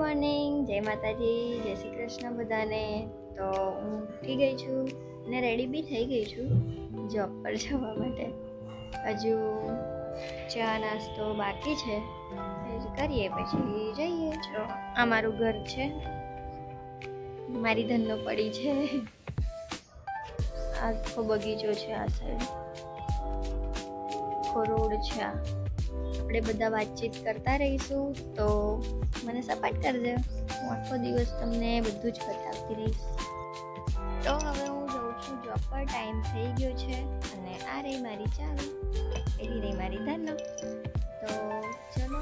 Morning, જય માતાજી, જય શ્રી કૃષ્ણ બધાને. તો હું ઉઠી ગઈ છું અને રેડી બી થઈ ગઈ છું જોબ પર જવા માટે. હજુ ચા નાસ્તો બાકી છે, કરીએ પછી જઈએ. જો આ મારું ઘર છે, મારી ધનનો પડી છે. આખો બગીચો છે, આ સાઈડ આખો રોડ છે. આપણે બધા વાતચીત કરતા રહીશું, તો મને સપોર્ટ કરજો. હું આખો દિવસ તમને બધું જ બતાવતી રહીશ. તો હવે હું જઉં છું જોબ પર. ટાઈમ થઈ ગયો છે અને આ રહી મારી ચાવી, એવી રહી મારી ધનો. તો ચલો.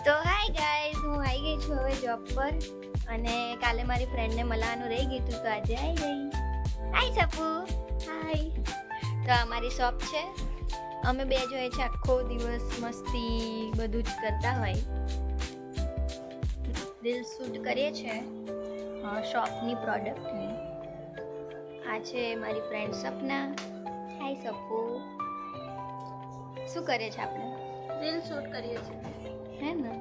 તો હાય ગાઈઝ, હું આવી ગઈ છું હવે જોબ પર. અને કાલે મારી ફ્રેન્ડને મળવાનું રહી ગયું હતું, તો આજે આવી ગઈ. હાય સપુ, હાય. તો અમારી શોપ છે. અમે બે જોઈએ છે આખો દિવસ મસ્તી બધું જ કરતા હોય. રીલ શૂટ કરીએ છીએ શોપની પ્રોડક્ટની. આ છે મારી ફ્રેન્ડ સપના. હાય સપુ. શું કરે છે આપણે? રીલ શૂટ કરીએ છીએ. હે ને?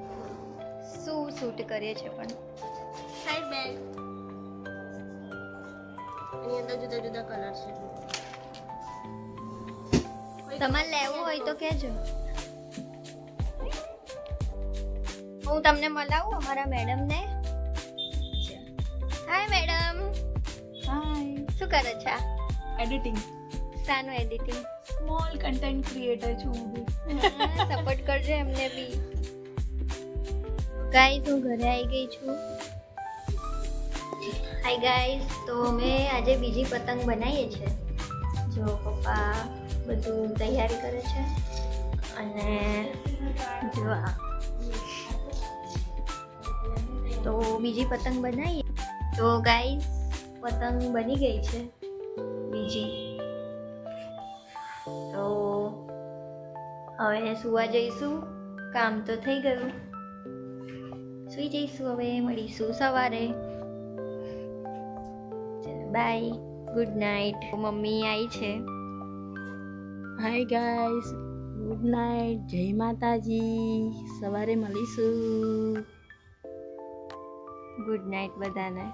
શું શૂટ કરીએ છીએ પણ? Side bag. એની અંદર જુદા જુદા કલર છે. તમારે લેવું હોય તો કહેજો, હું તમને મળાવું અમારા મેડમને. હાય મેડમ. હાય. શું કરે છે? એડિટિંગ. શાનું એડિટિંગ? સ્મોલ કન્ટેન્ટ ક્રિએટર છું હું બી. સપોર્ટ કરજો એમને બી. ગાઈઝ, હું ઘરે આવી ગઈ છું. Hi guys. તો અમે આજે બીજી પતંગ બનાવીએ છીએ. જો પપ્પા બધું તૈયારી કરે છે. અને જો તો બીજી પતંગ બનાવીએ. તો ગાઈઝ, પતંગ બની ગઈ છે બીજી. તો હવે સુવા જઈશું. કામ તો થઈ ગયું, સુઈ જઈશું. હવે મળીશું સવારે. ચલો બાય, ગુડ નાઇટ. મમ્મી આવી છે. હાય ગાઈસ, ગુડ નાઇટ, જય માતાજી. સવારે મળીશું. ગુડ નાઇટ બધાને.